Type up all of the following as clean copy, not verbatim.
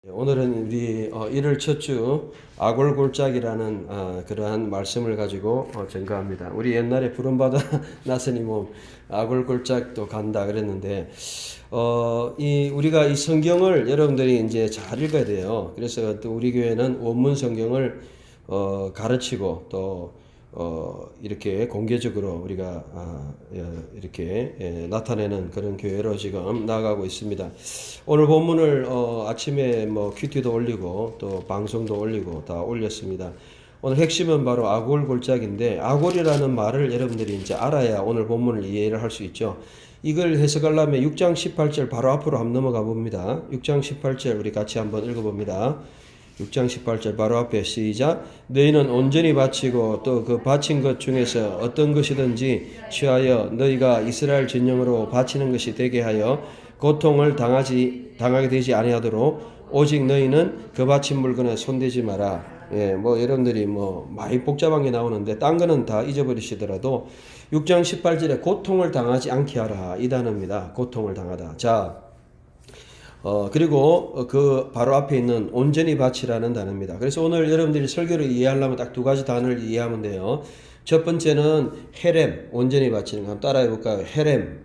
오늘은 우리 1월 첫 주 아골골짝이라는 그러한 말씀을 가지고 증거합니다. 우리 옛날에 부름받아 나서니 뭐 아골골짝도 간다 그랬는데 우리가 이 성경을 여러분들이 이제 잘 읽어야 돼요. 그래서 또 우리 교회는 원문 성경을 가르치고 또 이렇게 공개적으로 우리가 이렇게 나타내는 그런 교회로 지금 나아가고 있습니다. 오늘 본문을 아침에 뭐 큐티도 올리고 또 방송도 올리고 다 올렸습니다. 오늘 핵심은 바로 아골골짝인데, 아골이라는 말을 여러분들이 이제 알아야 오늘 본문을 이해를 할 수 있죠. 이걸 해석하려면 6장 18절 바로 앞으로 한번 넘어가 봅니다. 6장 18절 우리 같이 한번 읽어봅니다. 6장 18절 바로 앞에 시작. 너희는 온전히 바치고 또 그 바친 것 중에서 어떤 것이든지 취하여 너희가 이스라엘 진영으로 바치는 것이 되게 하여 고통을 당하게 되지 아니하도록 오직 너희는 그 바친 물건에 손대지 마라. 뭐 여러분들이 뭐 많이 복잡한 게 나오는데 딴 거는 다 잊어버리시더라도 6장 18절에 고통을 당하지 않게 하라 이 단어입니다. 고통을 당하다. 자, 그리고 그 바로 앞에 있는 온전히 바치라는 단어입니다. 그래서 오늘 여러분들이 설교를 이해하려면 딱 두 가지 단어를 이해하면 돼요. 첫 번째는 헤렘, 온전히 바치는 거. 한번 따라해 볼까요? 헤렘.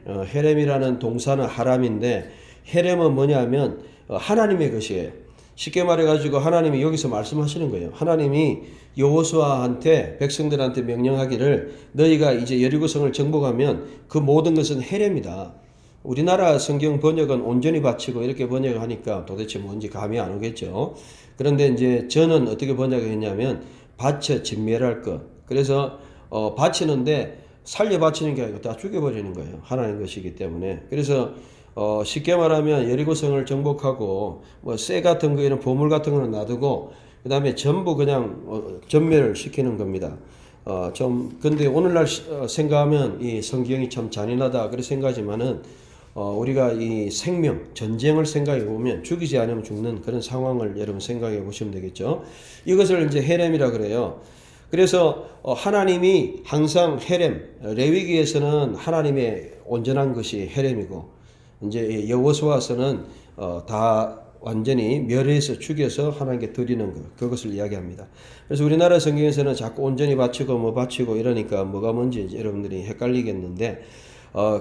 헤렘이라는 동사는 하람인데, 헤렘은 뭐냐면 하나님의 것이에요. 쉽게 말해가지고 하나님이 여기서 말씀하시는 거예요. 하나님이 여호수아한테, 백성들한테 명령하기를 너희가 이제 여리고성을 정복하면 그 모든 것은 헤렘이다. 우리나라 성경 번역은 온전히 바치고 이렇게 번역하니까 도대체 뭔지 감이 안 오겠죠. 그런데 이제 저는 어떻게 번역했냐면 바쳐 진멸할 것. 그래서 바치는데 살려 바치는 게 아니고 다 죽여버리는 거예요. 하나님 것이기 때문에. 그래서 쉽게 말하면 여리고성을 정복하고 뭐 쇠 같은 거 이런 보물 같은 거는 놔두고 그 다음에 전부 그냥 전멸을 시키는 겁니다. 근데 오늘날 생각하면 이 성경이 참 잔인하다 그렇게 생각하지만은 우리가 이 생명, 전쟁을 생각해 보면 죽이지 않으면 죽는 그런 상황을 여러분 생각해 보시면 되겠죠. 이것을 이제 헤렘이라 그래요. 그래서 하나님이 항상 헤렘, 레위기에서는 하나님의 온전한 것이 헤렘이고, 이제 여호수아서는 다 완전히 멸해서 죽여서 하나님께 드리는 것, 그것을 이야기합니다. 그래서 우리나라 성경에서는 자꾸 온전히 바치고 뭐 바치고 이러니까 뭐가 뭔지 여러분들이 헷갈리겠는데,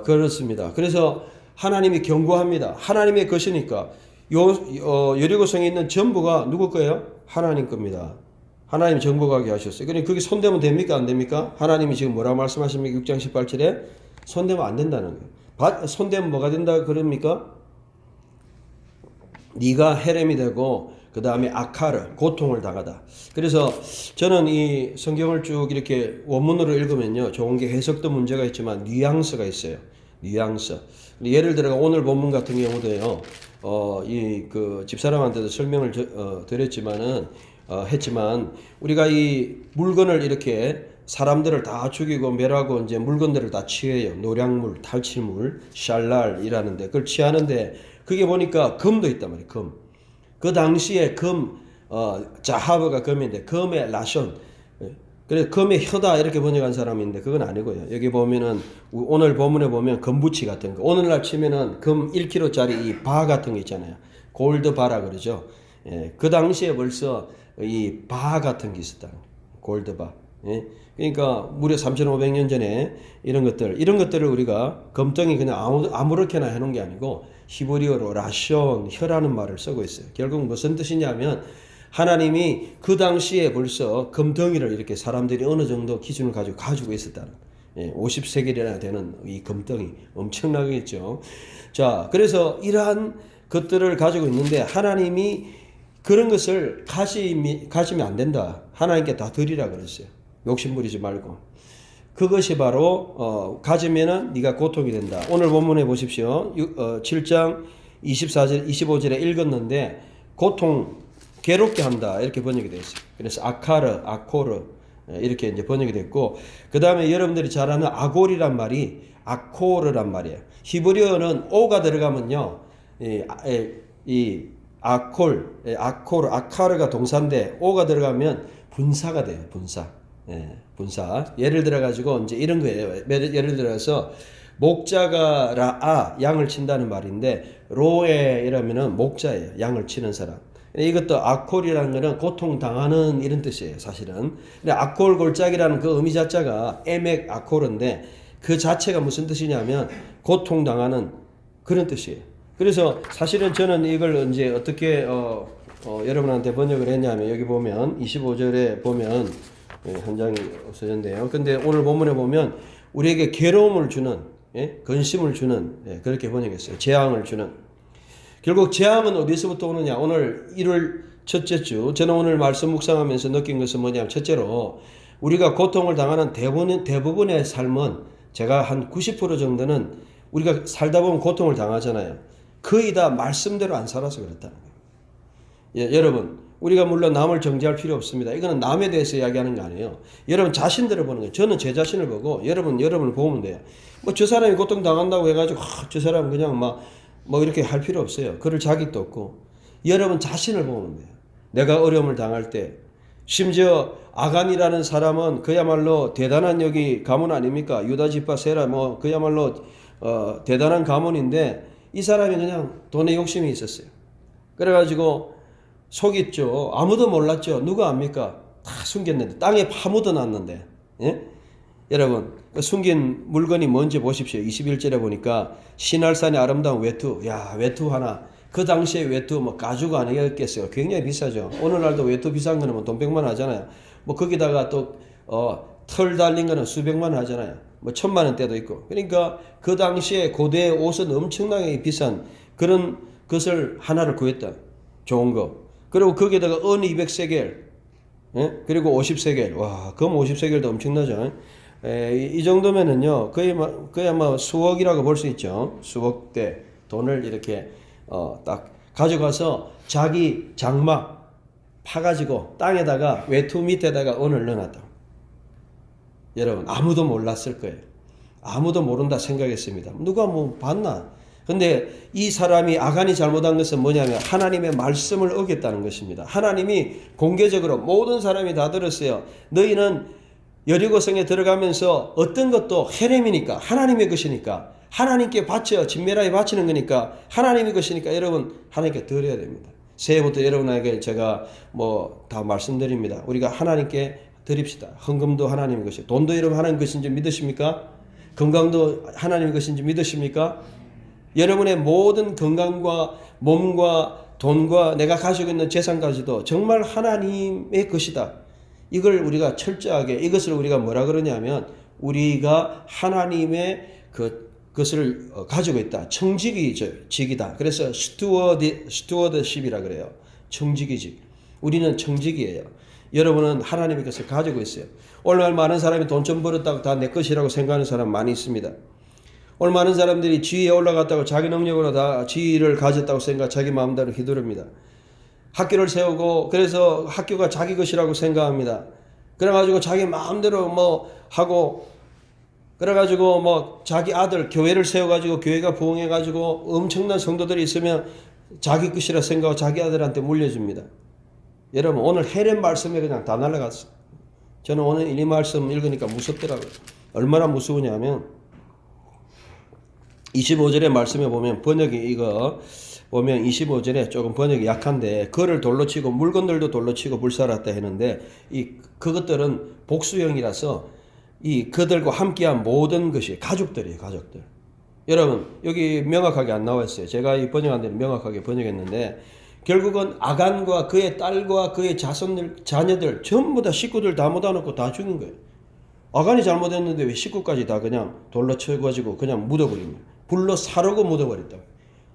그렇습니다. 그래서 하나님이 경고합니다. 하나님의 것이니까 여리고성에 있는 전부가 누구 거예요? 하나님 겁니다. 하나님 정복하게 하셨어요. 그러니 그게 손대면 됩니까? 안 됩니까? 하나님이 지금 뭐라고 말씀하십니까? 6장 18절에 손대면 안 된다는 거예요. 손대면 뭐가 된다 그럽니까? 네가 헤렘이 되고 그 다음에 아카르, 고통을 당하다. 그래서 저는 이 성경을 쭉 이렇게 원문으로 읽으면요, 좋은 게 해석도 문제가 있지만 뉘앙스가 있어요. 뉘앙스. 예를 들어 오늘 본문 같은 경우도요, 그 집사람한테도 설명을 드렸지만은 했지만 우리가 이 물건을 이렇게 사람들을 다 죽이고 멸하고 이제 물건들을 다 취해요. 노량물, 탈취물, 샬랄이라는데 그걸 취하는데 그게 보니까 금도 있단 말이에요. 금. 그 당시에 금, 자하브가 금인데 금의 라션. 그래서 금의 혀다 이렇게 번역한 사람인데 그건 아니고요. 여기 보면은 오늘 본문에 보면 금부치 같은 거. 오늘날 치면은 금 1kg짜리 이 바 같은 거 있잖아요. 골드 바라 그러죠. 예, 그 당시에 벌써 이 바 같은 게 있었다. 골드 바. 예? 그러니까 무려 3,500년 전에 이런 것들을 우리가 금덩이 그냥 아무렇게나 해놓은 게 아니고 히브리어로 라션, 혀라는 말을 쓰고 있어요. 결국 무슨 뜻이냐면 하나님이 그 당시에 벌써 금덩이를 이렇게 사람들이 어느 정도 기준을 가지고 있었다는, 50세겔이나 되는 이 금덩이 엄청나겠죠. 자, 그래서 이러한 것들을 가지고 있는데 하나님이 그런 것을 가지면 안 된다. 하나님께 다 드리라 그랬어요. 욕심 부리지 말고. 그것이 바로 가지면은 네가 고통이 된다. 오늘 본문에 보십시오. 7장 24절 25절에 읽었는데 고통 괴롭게 한다 이렇게 번역이 되어 있어요. 그래서 아카르, 아코르 이렇게 이제 번역이 됐고, 그 다음에 여러분들이 잘 아는 아골이란 말이 아코르란 말이에요. 히브리어는 오가 들어가면요, 이 아코르, 아카르가 동사인데 오가 들어가면 분사가 돼요. 분사. 분사. 예를 들어 가지고 이제 이런 거예요. 예를 들어서 목자가 라아 양을 친다는 말인데 로에이라면은 목자예요. 양을 치는 사람. 이것도 아콜이라는 거는 고통당하는 이런 뜻이에요. 사실은. 근데 아콜 골짜기라는 그 의미 자체가 에멕 아콜인데 그 자체가 무슨 뜻이냐면 고통당하는 그런 뜻이에요. 그래서 사실은 저는 이걸 이제 어떻게 여러분한테 번역을 했냐면 여기 보면 25절에 보면 한 장이 없어졌네요. 근데 오늘 본문에 보면 우리에게 괴로움을 주는 근심을 주는 그렇게 번역했어요. 재앙을 주는. 결국 재앙은 어디서부터 오느냐? 오늘 1월 첫째 주 저는 오늘 말씀 묵상하면서 느낀 것은 뭐냐면 첫째로 우리가 고통을 당하는 대부분의 삶은 제가 한 90% 정도는 우리가 살다 보면 고통을 당하잖아요. 거의 다 말씀대로 안 살아서 그렇다는 거예요. 여러분 우리가 물론 남을 정죄할 필요 없습니다. 이거는 남에 대해서 이야기하는 거 아니에요. 여러분 자신들을 보는 거예요. 저는 제 자신을 보고 여러분을 보면 돼요. 뭐 저 사람이 고통 당한다고 해가지고 저 사람 그냥 뭐 이렇게 할 필요 없어요. 그럴 자격도 없고 여러분 자신을 보면 돼요. 내가 어려움을 당할 때 심지어 아간이라는 사람은 그야말로 대단한 여기 가문 아닙니까? 유다 지파 세라 뭐 그야말로 대단한 가문인데 이 사람이 그냥 돈에 욕심이 있었어요. 그래가지고 속였죠. 아무도 몰랐죠. 누가 압니까? 다 숨겼는데 땅에 파묻어 놨는데 여러분 숨긴 물건이 뭔지 보십시오. 21절에 보니까 신할산의 아름다운 외투. 야 외투 하나. 그 당시에 외투 뭐 가죽 아니겠어요. 굉장히 비싸죠. 오늘날도 외투 비싼 거는 뭐 돈 100만 하잖아요. 뭐 거기다가 또 털 달린 거는 수백만 하잖아요. 뭐 1000만 원대도 있고. 그러니까 그 당시에 고대의 옷은 엄청나게 비싼 그런 것을 하나를 구했다. 좋은 거. 그리고 거기에다가 은 200세겔. 그리고 50세겔. 와, 금 50세겔도 엄청나죠. 이 정도면은요. 거의 뭐 수억이라고 볼 수 있죠. 수억대 돈을 이렇게 딱 가져가서 자기 장막 파가지고 땅에다가 외투 밑에다가 은을 넣어놨다. 여러분 아무도 몰랐을 거예요. 아무도 모른다 생각했습니다. 누가 뭐 봤나? 근데 이 사람이 아간이 잘못한 것은 뭐냐면 하나님의 말씀을 어겼다는 것입니다. 하나님이 공개적으로 모든 사람이 다 들었어요. 너희는 여리고성에 들어가면서 어떤 것도 헤렘이니까 하나님의 것이니까 하나님께 바쳐 진멸하에 바치는 거니까 하나님의 것이니까 여러분 하나님께 드려야 됩니다. 새해부터 여러분에게 제가 뭐 다 말씀드립니다. 우리가 하나님께 드립시다. 헌금도 하나님의 것이고 돈도 여러분 하나님의 것인지 믿으십니까? 건강도 하나님의 것인지 믿으십니까? 여러분의 모든 건강과 몸과 돈과 내가 가지고 있는 재산까지도 정말 하나님의 것이다. 이걸 우리가 철저하게 이것을 우리가 뭐라 그러냐면 우리가 하나님의 그것을 가지고 있다. 청지기직이다. 그래서 스튜어드십이라 그래요. 청지기직. 우리는 청지기예요. 여러분은 하나님의 것을 가지고 있어요. 오늘 많은 사람이 돈 좀 벌었다고 다 내 것이라고 생각하는 사람 많이 있습니다. 오늘 많은 사람들이 지위에 올라갔다고 자기 능력으로 다 지위를 가졌다고 생각, 자기 마음대로 휘두릅니다. 학교를 세우고 그래서 학교가 자기 것이라고 생각합니다. 그래가지고 자기 마음대로 뭐 하고 그래가지고 뭐 자기 아들 교회를 세워가지고 교회가 부흥해가지고 엄청난 성도들이 있으면 자기 것이라 생각하고 자기 아들한테 물려줍니다. 여러분 오늘 헤렘 말씀에 그냥 다 날아갔어요. 저는 오늘 이 말씀 읽으니까 무섭더라고요. 얼마나 무서우냐면 25절의 말씀에 보면 번역이 이거 보면 25절에 조금 번역이 약한데 그를 돌로 치고 물건들도 돌로 치고 불살았다 했는데 그것들은 복수형이라서 이 그들과 함께한 모든 것이 가족들이에요. 가족들. 여러분 여기 명확하게 안 나와 있어요. 제가 이 번역한 데는 명확하게 번역했는데 결국은 아간과 그의 딸과 그의 자녀들 전부 다 식구들 다 묻어놓고 다 죽인 거예요. 아간이 잘못했는데 왜 식구까지 다 그냥 돌로 쳐가지고 그냥 묻어버린 거예요. 불로 사르고 묻어버렸다.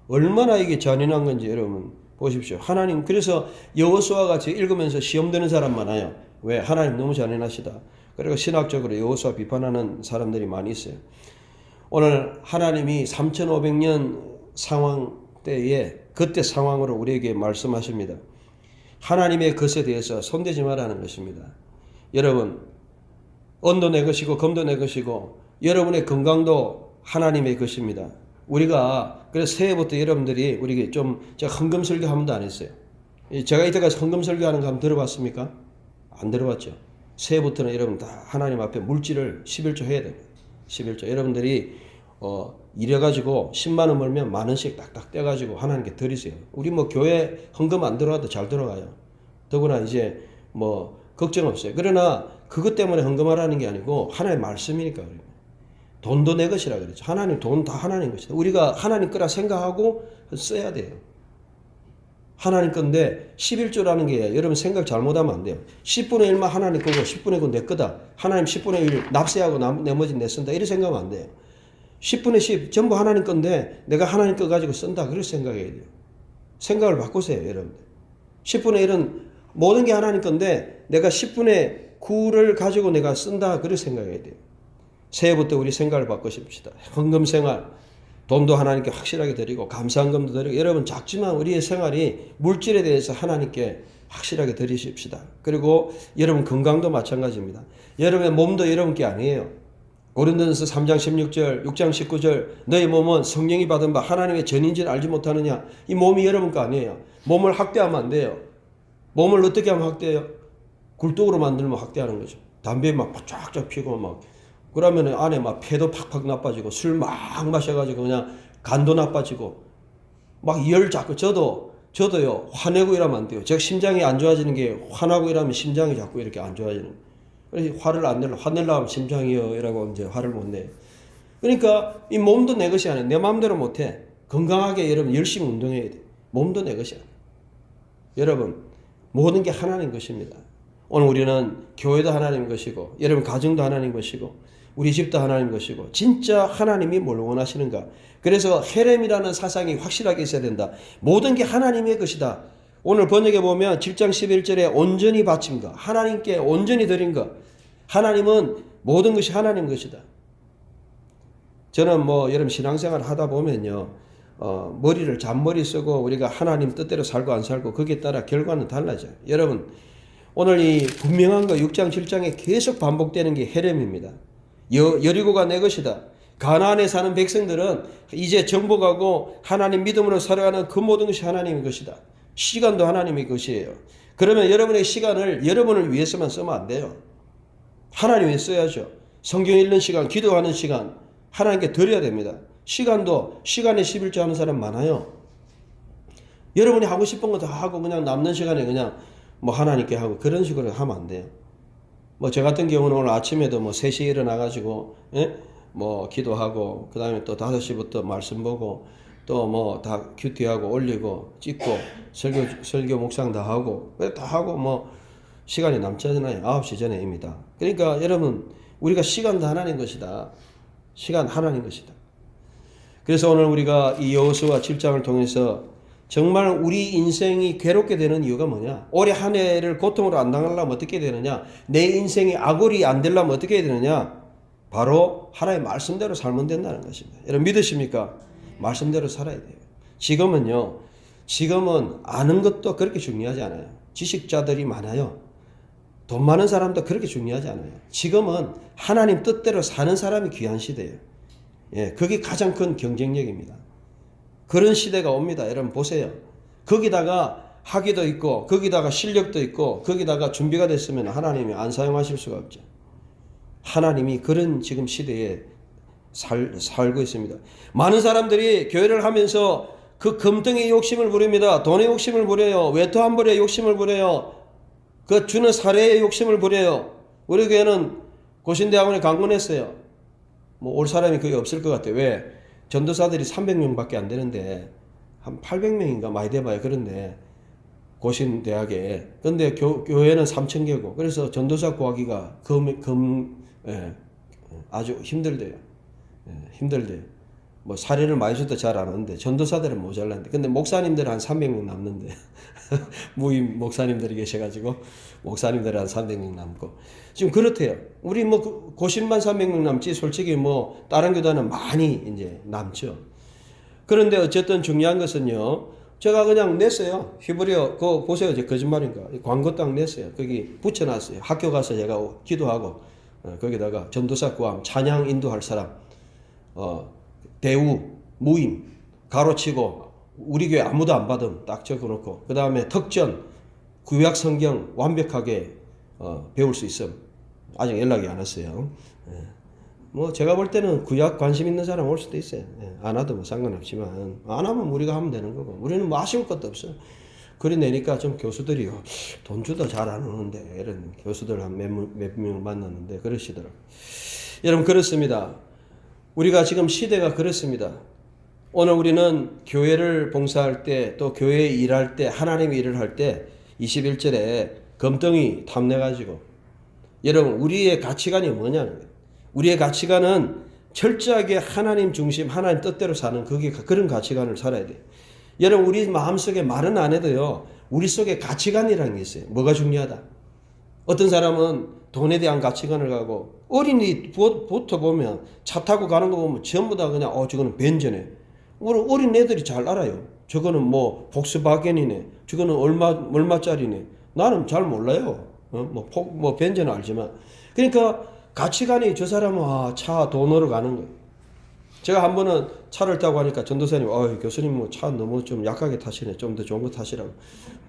얼마나 이게 잔인한 건지 여러분 보십시오. 하나님 그래서 여호수아 같이 읽으면서 시험 드는 사람 많아요. 왜? 하나님 너무 잔인하시다. 그리고 신학적으로 여호수아 비판하는 사람들이 많이 있어요. 오늘 하나님이 3500년 상황 때에 그때 상황으로 우리에게 말씀하십니다. 하나님의 것에 대해서 손대지 말라는 것입니다. 여러분 은도 내 것이고 금도 내 것이고 여러분의 건강도 하나님의 것입니다. 우리가 그래서 새해부터 여러분들이 우리 좀 제가 헌금 설교 한 번도 안 했어요. 제가 이때까지 헌금 설교하는 거 한번 들어봤습니까? 안 들어봤죠. 새해부터는 여러분 다 하나님 앞에 물질을 11조 해야 됩니다. 11조. 여러분들이 이래가지고 10만 원 벌면 만 원씩 딱딱 떼가지고 하나님께 드리세요. 우리 뭐 교회 헌금 안 들어가도 잘 들어가요. 더구나 이제 뭐 걱정 없어요. 그러나 그것 때문에 헌금하라는 게 아니고 하나님의 말씀이니까 그래요. 돈도 내 것이라 그랬죠. 하나님 돈 다 하나님 것이다. 우리가 하나님 거라 생각하고 써야 돼요. 하나님 건데 11조라는 게 여러분 생각 잘못하면 안 돼요. 10분의 1만 하나님 거고 10분의 9 내 거다. 하나님 10분의 1 납세하고 나머지 내 쓴다. 이렇게 생각하면 안 돼요. 10분의 10 전부 하나님 건데 내가 하나님 거 가지고 쓴다. 그렇게 생각해야 돼요. 생각을 바꾸세요, 여러분들. 10분의 1은 모든 게 하나님 건데 내가 10분의 9를 가지고 내가 쓴다. 그렇게 생각해야 돼요. 새해부터 우리 생각을 바꾸십시다. 헌금 생활, 돈도 하나님께 확실하게 드리고 감사헌금도 드리고 여러분 작지만 우리의 생활이 물질에 대해서 하나님께 확실하게 드리십시다. 그리고 여러분 건강도 마찬가지입니다. 여러분의 몸도 여러분 게 아니에요. 고린도전서 3장 16절, 6장 19절 너희 몸은 성령이 받은 바 하나님의 전인지를 알지 못하느냐. 이 몸이 여러분 거 아니에요. 몸을 학대하면 안 돼요. 몸을 어떻게 하면 학대해요? 굴뚝으로 만들면 학대하는 거죠. 담배 막 쫙쫙 피고 막 그러면 안에 막 폐도 팍팍 나빠지고 술 막 마셔가지고 그냥 간도 나빠지고 막 열 자꾸 저도요 화내고 이러면 안 돼요. 제가 심장이 안 좋아지는 게 화나고 이러면 심장이 자꾸 이렇게 안 좋아지는. 그래서 화를 안 내려 화내려고 하면 심장이요 이라고 이제 화를 못 내요. 그러니까 이 몸도 내 것이 아니에요. 내 마음대로 못해. 건강하게 여러분 열심히 운동해야 돼. 몸도 내 것이 아니에요. 여러분 모든 게 하나님 것입니다. 오늘 우리는 교회도 하나님 것이고 여러분 가정도 하나님 것이고 우리 집도 하나님 것이고 진짜 하나님이 뭘 원하시는가. 그래서 헤렘이라는 사상이 확실하게 있어야 된다. 모든 게 하나님의 것이다. 오늘 번역에 보면 7장 11절에 온전히 바친 것, 하나님께 온전히 드린 것. 하나님은 모든 것이 하나님 것이다. 저는 뭐 여러분 신앙생활 하다 보면요 머리를 잔머리 쓰고 우리가 하나님 뜻대로 살고 안 살고 거기에 따라 결과는 달라져요. 여러분 오늘 이 분명한 거 6장 7장에 계속 반복되는 게 헤렘입니다. 여리고가 내 것이다. 가나안에 사는 백성들은 이제 정복하고 하나님 믿음으로 살아가는 그 모든 것이 하나님의 것이다. 시간도 하나님의 것이에요. 그러면 여러분의 시간을 여러분을 위해서만 쓰면 안 돼요. 하나님 위해 써야죠. 성경 읽는 시간, 기도하는 시간 하나님께 드려야 됩니다. 시간도 시간에 11조 하는 사람 많아요. 여러분이 하고 싶은 거 다 하고 그냥 남는 시간에 그냥 뭐 하나님께 하고 그런 식으로 하면 안 돼요. 뭐 저 같은 경우는 오늘 아침에도 뭐 3시에 일어나가지고 뭐 기도하고 그 다음에 또 5시부터 말씀 보고 또 뭐 다 큐티하고 올리고 찍고 설교 묵상 다 하고 다 하고 뭐 시간이 남지 않아요. 9시 전에입니다. 그러니까 여러분 우리가 시간도 하나님 것이다. 시간 하나님 것이다. 그래서 오늘 우리가 이 여호수아 7장을 통해서 정말 우리 인생이 괴롭게 되는 이유가 뭐냐? 올해 한 해를 고통으로 안 당하려면 어떻게 되느냐? 내 인생이 악월이 안 되려면 어떻게 해야 되느냐? 바로 하나님의 말씀대로 살면 된다는 것입니다. 여러분 믿으십니까? 말씀대로 살아야 돼요. 지금은 아는 것도 그렇게 중요하지 않아요. 지식자들이 많아요. 돈 많은 사람도 그렇게 중요하지 않아요. 지금은 하나님 뜻대로 사는 사람이 귀한 시대예요. 예, 그게 가장 큰 경쟁력입니다. 그런 시대가 옵니다. 여러분 보세요. 거기다가 학위도 있고 거기다가 실력도 있고 거기다가 준비가 됐으면 하나님이 안 사용하실 수가 없죠. 하나님이 그런 지금 시대에 살고 있습니다. 많은 사람들이 교회를 하면서 그 금덩이 욕심을 부립니다. 돈의 욕심을 부려요. 외투 한 벌에 욕심을 부려요. 그 주는 사례의 욕심을 부려요. 우리 교회는 고신대학원에 강건했어요. 뭐 올 사람이 거의 없을 것 같아요. 왜? 전도사들이 300명밖에 안 되는데 한 800명인가 많이 돼봐요. 그런데 고신대학에 근데 교회는 3,000개고 그래서 전도사 구하기가 아주 힘들대요. 힘들대요. 뭐 사례를 많이 줘도 잘 안 하는데 전도사들은 모자란데 근데 목사님들은 한 300명 남는데 무임 목사님들이 계셔가지고 목사님들은 한 300명 남고 지금 그렇대요. 우리 뭐 고신만 300명 남지 솔직히 뭐 다른 교단은 많이 이제 남죠. 그런데 어쨌든 중요한 것은요. 제가 그냥 냈어요. 히브리어 그거 보세요. 제 거짓말인가. 광고 딱 냈어요. 거기 붙여놨어요. 학교 가서 제가 기도하고 거기다가 전도사 구함 찬양 인도할 사람 대우 무임 가로치고 우리 교회 아무도 안 받음 딱 적어놓고 그 다음에 특전 구약 성경 완벽하게 배울 수 있음. 아직 연락이 안 왔어요. 뭐 제가 볼 때는 구약 관심 있는 사람 올 수도 있어요. 예, 안 와도 뭐 상관없지만 안 하면 우리가 하면 되는 거고 우리는 뭐 아쉬울 것도 없어요. 그래 내니까 좀 교수들이요 돈 주도 잘 안 오는데 이런 교수들 한 몇 명을 만났는데 그러시더라고요. 여러분 그렇습니다. 우리가 지금 시대가 그렇습니다. 오늘 우리는 교회를 봉사할 때 또 교회에 일할 때 하나님의 일을 할 때 21절에 검덩이 탐내가지고 여러분 우리의 가치관이 뭐냐는 거예요. 우리의 가치관은 철저하게 하나님 중심 하나님 뜻대로 사는 그런 가치관을 살아야 돼요. 여러분 우리 마음속에 말은 안 해도요 우리 속에 가치관이라는 게 있어요. 뭐가 중요하다. 어떤 사람은 돈에 대한 가치관을 가고 어린이부터 보면 차 타고 가는 거 보면 전부 다 그냥 저거는 벤저네. 어린 애들이 잘 알아요. 저거는 뭐 복스바겐이네. 저거는 얼마짜리네. 나는 잘 몰라요. 뭐 벤저는 알지만. 그러니까 가치관이 저 사람은 차 돈으로 가는 거예요. 제가 한 번은 차를 타고 하니까 전도사님, 교수님 뭐 차 너무 좀 약하게 타시네. 좀 더 좋은 거 타시라고.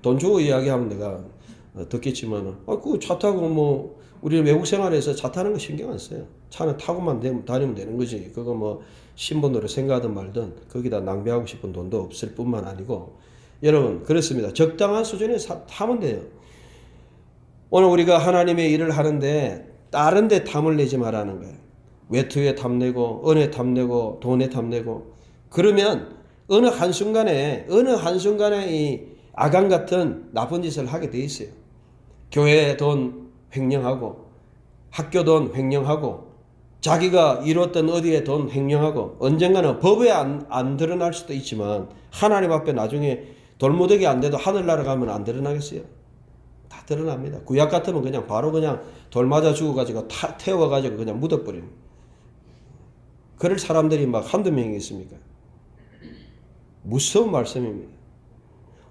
돈 주고 이야기하면 내가 듣겠지만은, 그 차 타고 뭐 우리 외국 생활에서 차 타는 거 신경 안 써요. 차는 타고만 다니면 되는 거지. 그거 뭐 신분으로 생각하든 말든 거기다 낭비하고 싶은 돈도 없을 뿐만 아니고 여러분 그렇습니다. 적당한 수준에 타면 돼요. 오늘 우리가 하나님의 일을 하는데 다른 데 탐을 내지 말라는 거예요. 외투에 탐내고 은에 탐내고 돈에 탐내고 그러면 어느 한순간에 이 아간 같은 나쁜 짓을 하게 돼 있어요. 교회 돈 횡령하고 학교 돈 횡령하고 자기가 이뤘던 어디에 돈 횡령하고 언젠가는 법에 안 드러날 수도 있지만 하나님 앞에 나중에 돌무더기 안 돼도 하늘나라 가면 안 드러나겠어요? 다 드러납니다. 구약 같으면 그냥 바로 그냥 돌 맞아 죽어가지고 태워가지고 그냥 묻어버리는 그럴 사람들이 막 한두 명이 있습니까? 무서운 말씀입니다.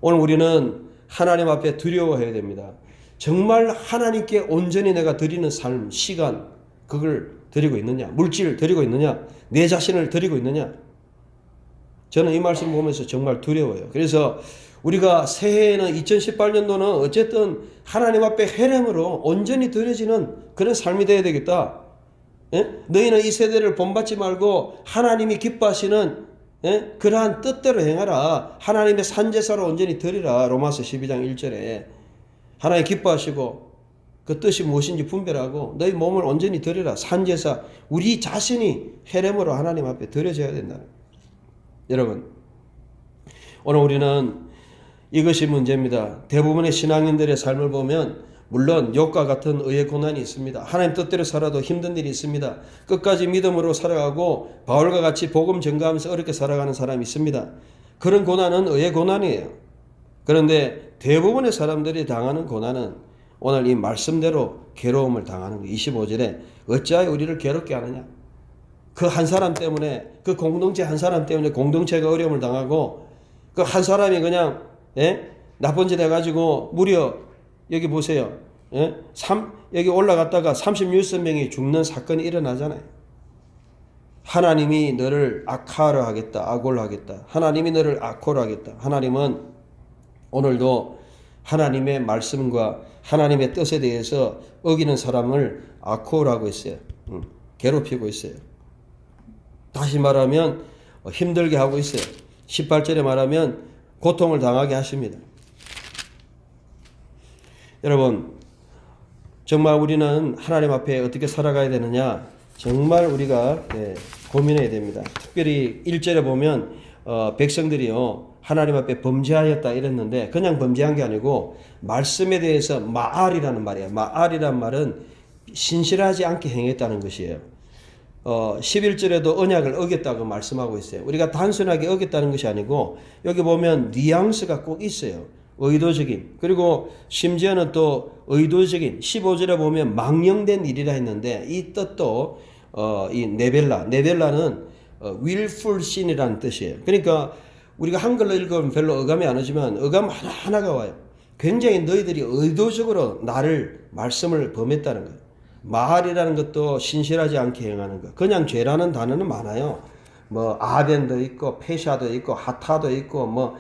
오늘 우리는 하나님 앞에 두려워해야 됩니다. 정말 하나님께 온전히 내가 드리는 삶, 시간 그걸 드리고 있느냐? 물질을 드리고 있느냐? 내 자신을 드리고 있느냐? 저는 이 말씀 보면서 정말 두려워요. 그래서 우리가 새해에는 2018년도는 어쨌든 하나님 앞에 헤렘으로 온전히 드려지는 그런 삶이 되어야 되겠다. 너희는 이 세대를 본받지 말고 하나님이 기뻐하시는 그러한 뜻대로 행하라. 하나님의 산제사로 온전히 드리라. 로마서 12장 1절에 하나님 기뻐하시고 그 뜻이 무엇인지 분별하고 너희 몸을 온전히 드리라. 산제사 우리 자신이 헤렘으로 하나님 앞에 드려져야 된다. 여러분 오늘 우리는 이것이 문제입니다. 대부분의 신앙인들의 삶을 보면 물론 욕과 같은 의의 고난이 있습니다. 하나님 뜻대로 살아도 힘든 일이 있습니다. 끝까지 믿음으로 살아가고 바울과 같이 복음 전가하면서 어렵게 살아가는 사람이 있습니다. 그런 고난은 의의 고난이에요. 그런데 대부분의 사람들이 당하는 고난은 오늘 이 말씀대로 괴로움을 당하는 거예요. 25절에 어찌하여 우리를 괴롭게 하느냐. 그 한 사람 때문에 그 공동체 한 사람 때문에 공동체가 어려움을 당하고 그 한 사람이 그냥 나쁜 짓 해가지고 무려 여기 보세요. 여기 올라갔다가 36명이 죽는 사건이 일어나잖아요. 하나님이 너를 악하러 하겠다. 악올로 하겠다. 하나님이 너를 악호로 하겠다. 하나님은 오늘도 하나님의 말씀과 하나님의 뜻에 대해서 어기는 사람을 악호라고 있어요. 괴롭히고 있어요. 다시 말하면 힘들게 하고 있어요. 18절에 말하면 고통을 당하게 하십니다. 여러분 정말 우리는 하나님 앞에 어떻게 살아가야 되느냐 정말 우리가 고민해야 됩니다. 특별히 1절에 보면 백성들이요 하나님 앞에 범죄하였다 이랬는데 그냥 범죄한 게 아니고 말씀에 대해서 마알이라는 말이에요. 마알이란 말은 신실하지 않게 행했다는 것이에요. 11절에도 언약을 어겼다고 말씀하고 있어요. 우리가 단순하게 어겼다는 것이 아니고 여기 보면 뉘앙스가 꼭 있어요. 의도적인 그리고 심지어는 또 의도적인 15절에 보면 망령된 일이라 했는데 이 뜻도 이 네벨라는 willful sin이라는 뜻이에요. 그러니까 우리가 한글로 읽으면 별로 어감이 안 오지만 어감 하나하나가 와요. 굉장히 너희들이 의도적으로 나를 말씀을 범했다는 거예요. 마할이라는 것도 신실하지 않게 행하는 것. 그냥 죄라는 단어는 많아요. 뭐 아벤도 있고 페샤도 있고 하타도 있고 뭐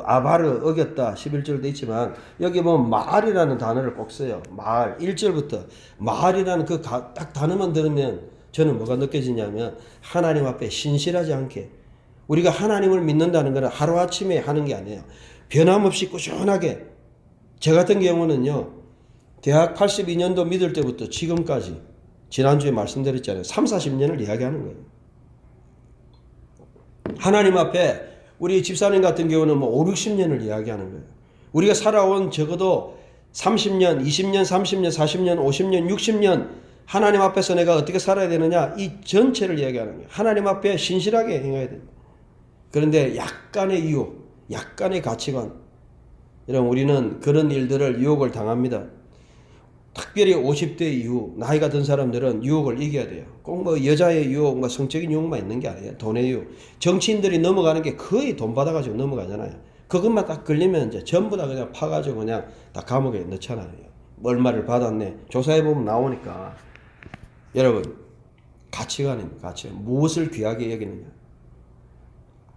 아바를 어겼다 11절도 있지만 여기 보면 마할이라는 단어를 꼭 써요. 마할 1절부터 마할이라는 그 딱 단어만 들으면 저는 뭐가 느껴지냐면 하나님 앞에 신실하지 않게, 우리가 하나님을 믿는다는 것은 하루아침에 하는 게 아니에요. 변함없이 꾸준하게. 저 같은 경우는요, 대학 82년도 믿을 때부터 지금까지, 지난주에 말씀드렸잖아요. 3, 40년을 이야기하는 거예요. 하나님 앞에 우리 집사님 같은 경우는 뭐 5, 60년을 이야기하는 거예요. 우리가 살아온 적어도 30년, 20년, 30년, 40년, 50년, 60년 하나님 앞에서 내가 어떻게 살아야 되느냐, 이 전체를 이야기하는 거예요. 하나님 앞에 신실하게 행해야 됩니다. 그런데 약간의 유혹, 약간의 가치관, 여러분 우리는 그런 일들을 유혹을 당합니다. 특별히 50대 이후 나이가 든 사람들은 유혹을 이겨야 돼요. 꼭 뭐 여자의 유혹, 뭐 성적인 유혹만 있는 게 아니에요. 돈의 유혹. 정치인들이 넘어가는 게 거의 돈 받아가지고 넘어가잖아요. 그것만 딱 걸리면 이제 전부 다 그냥 파가지고 그냥 다 감옥에 넣잖아요. 얼마를 받았네. 조사해보면 나오니까. 여러분, 가치관입니다. 가치관. 무엇을 귀하게 여기느냐.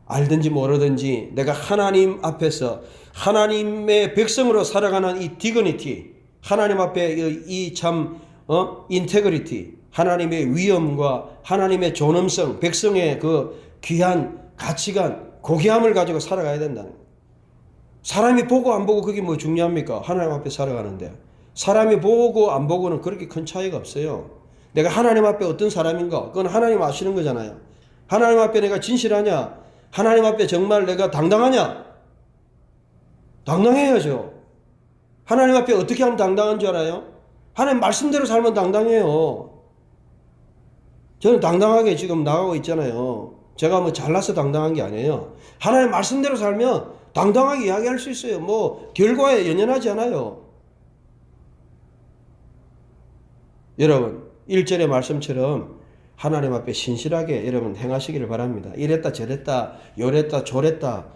알든지 모르든지 내가 하나님 앞에서 하나님의 백성으로 살아가는 이 디그니티, 하나님 앞에 이 참 인테그리티, 하나님의 위엄과 하나님의 존엄성, 백성의 그 귀한 가치관, 고귀함을 가지고 살아가야 된다는 거예요. 사람이 보고 안 보고 그게 뭐 중요합니까? 하나님 앞에 살아가는데. 사람이 보고 안 보고는 그렇게 큰 차이가 없어요. 내가 하나님 앞에 어떤 사람인가? 그건 하나님 아시는 거잖아요. 하나님 앞에 내가 진실하냐? 하나님 앞에 정말 내가 당당하냐? 당당해야죠. 하나님 앞에 어떻게 하면 당당한 줄 알아요? 하나님 말씀대로 살면 당당해요. 저는 당당하게 지금 나가고 있잖아요. 제가 뭐 잘나서 당당한 게 아니에요. 하나님 말씀대로 살면 당당하게 이야기할 수 있어요. 뭐 결과에 연연하지 않아요. 여러분 1절의 말씀처럼 하나님 앞에 신실하게 여러분 행하시기를 바랍니다. 이랬다 저랬다 요랬다 조랬다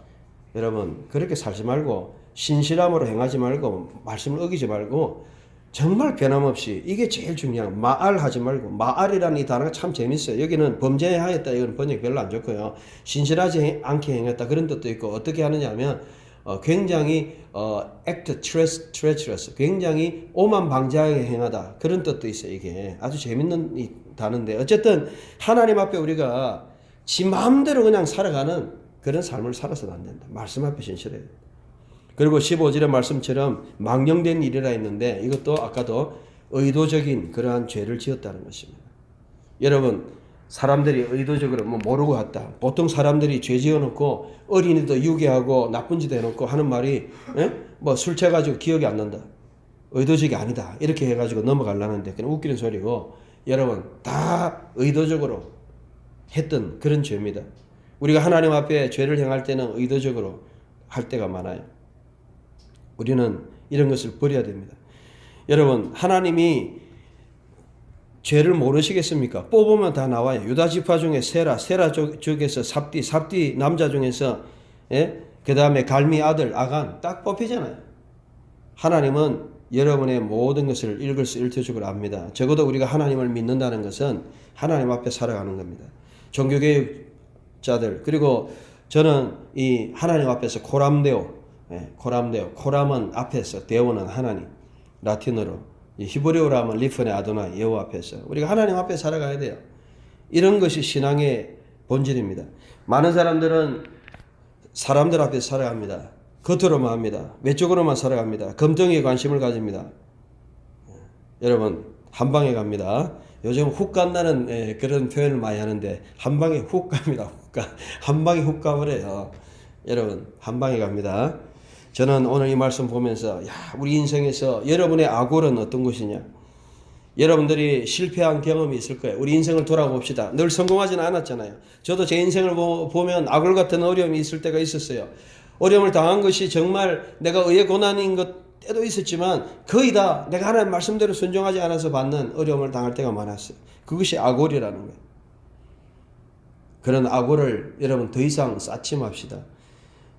여러분 그렇게 살지 말고 신실함으로 행하지 말고 말씀을 어기지 말고 정말 변함없이 이게 제일 중요한 마알하지 말고 마알이라는 이 단어가 참 재밌어요. 여기는 범죄하였다 이건 번역이 별로 안 좋고요. 신실하지 않게 행했다 그런 뜻도 있고 어떻게 하느냐 하면 굉장히 act treacherous 굉장히 오만방자하게 행하다 그런 뜻도 있어요. 이게 아주 재밌는 이 단어인데 어쨌든 하나님 앞에 우리가 지 마음대로 그냥 살아가는 그런 삶을 살아서는 안 된다. 말씀 앞에 신실해야 된다. 그리고 15절의 말씀처럼 망령된 일이라 했는데 이것도 아까도 의도적인 그러한 죄를 지었다는 것입니다. 여러분 사람들이 의도적으로 뭐 모르고 했다. 보통 사람들이 죄 지어놓고 어린이도 유괴하고 나쁜 짓 해놓고 하는 말이 뭐 술 취해가지고 기억이 안 난다. 의도적이 아니다. 이렇게 해가지고 넘어가려는데 그냥 웃기는 소리고 여러분 다 의도적으로 했던 그런 죄입니다. 우리가 하나님 앞에 죄를 행할 때는 의도적으로 할 때가 많아요. 우리는 이런 것을 버려야 됩니다. 여러분 하나님이 죄를 모르시겠습니까? 뽑으면 다 나와요. 유다 지파 중에 세라 쪽에서 삽디 남자 중에서 그 다음에 갈미 아들 아간 딱 뽑히잖아요. 하나님은 여러분의 모든 것을 일거수일투족을 압니다. 적어도 우리가 하나님을 믿는다는 것은 하나님 앞에 살아가는 겁니다. 종교개혁자들 그리고 저는 이 하나님 앞에서 코람은 앞에서 데오는 하나님 라틴어로 히브리어로 하면 리프네 아도나이 여호와 앞에서 우리가 하나님 앞에 살아가야 돼요. 이런 것이 신앙의 본질입니다. 많은 사람들은 사람들 앞에 살아갑니다. 겉으로만 합니다. 외적으로만 살아갑니다. 검증에 관심을 가집니다. 여러분 한 방에 갑니다. 요즘 훅 간다는 그런 표현을 많이 하는데 한 방에 훅 갑니다. 훅 가. 한 방에 훅 가버려요. 여러분 한 방에 갑니다. 저는 오늘 이 말씀 보면서 우리 인생에서 여러분의 악월은 어떤 것이냐. 여러분들이 실패한 경험이 있을 거예요. 우리 인생을 돌아봅시다. 늘 성공하지는 않았잖아요. 저도 제 인생을 보면 악월 같은 어려움이 있을 때가 있었어요. 어려움을 당한 것이 정말 내가 의의 고난인 것 때도 있었지만 거의 다 내가 하나님 말씀대로 순종하지 않아서 받는 어려움을 당할 때가 많았어요. 그것이 악월이라는 거예요. 그런 악월을 여러분 더 이상 쌓지 맙시다.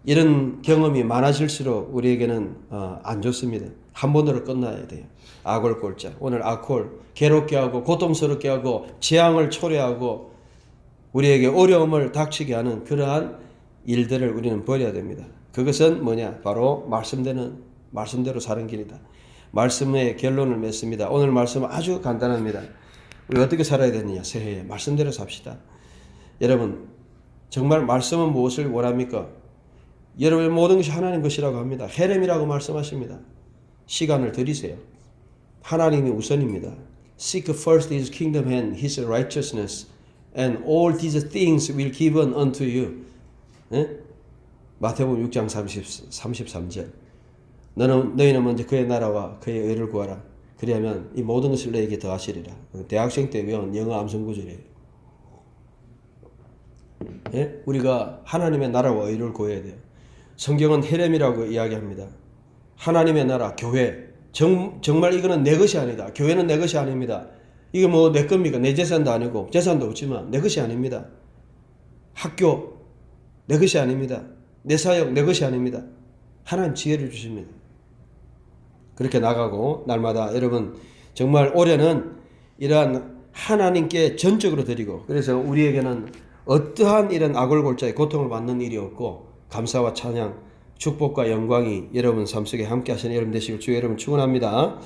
이런 경험이 많아질수록 우리에게는 안 좋습니다. 한 번으로 끝나야 돼요. 악월 꼴자. 오늘 악월 괴롭게 하고 고통스럽게 하고 재앙을 초래하고 우리에게 어려움을 닥치게 하는 그러한 일들을 우리는 버려야 됩니다. 그것은 뭐냐? 바로 말씀대로 사는 길이다. 말씀의 결론을 맺습니다. 오늘 말씀은 아주 간단합니다. 우리 어떻게 살아야 되느냐? 새해에 말씀대로 삽시다. 여러분 정말 말씀은 무엇을 원합니까? 여러분의 모든 것이 하나님 것이라고 합니다. 헤렘이라고 말씀하십니다. 시간을 들이세요. 하나님이 우선입니다. Seek first His kingdom and His righteousness, and all these things will be given unto you. 예? 마태복음 6장 33절. 너희는 먼저 그의 나라와 그의 의를 구하라. 그리하면 이 모든 것을 너에게 더하시리라. 대학생 때 외운 영어 암송 구절이에요. 예? 우리가 하나님의 나라와 의를 구해야 돼요. 성경은 헤렘이라고 이야기합니다. 하나님의 나라, 교회. 정말 이거는 내 것이 아니다. 교회는 내 것이 아닙니다. 이게 뭐 내 겁니까? 내 재산도 아니고 재산도 없지만 내 것이 아닙니다. 학교 내 것이 아닙니다. 내 사역 내 것이 아닙니다. 하나님 지혜를 주십니다. 그렇게 나가고 날마다 여러분 정말 올해는 이러한 하나님께 전적으로 드리고 그래서 우리에게는 어떠한 이런 악월골자의 고통을 받는 일이 없고 감사와 찬양 축복과 영광이 여러분 삶 속에 함께 하시는 여러분 되시길 주의 여러분 축원합니다.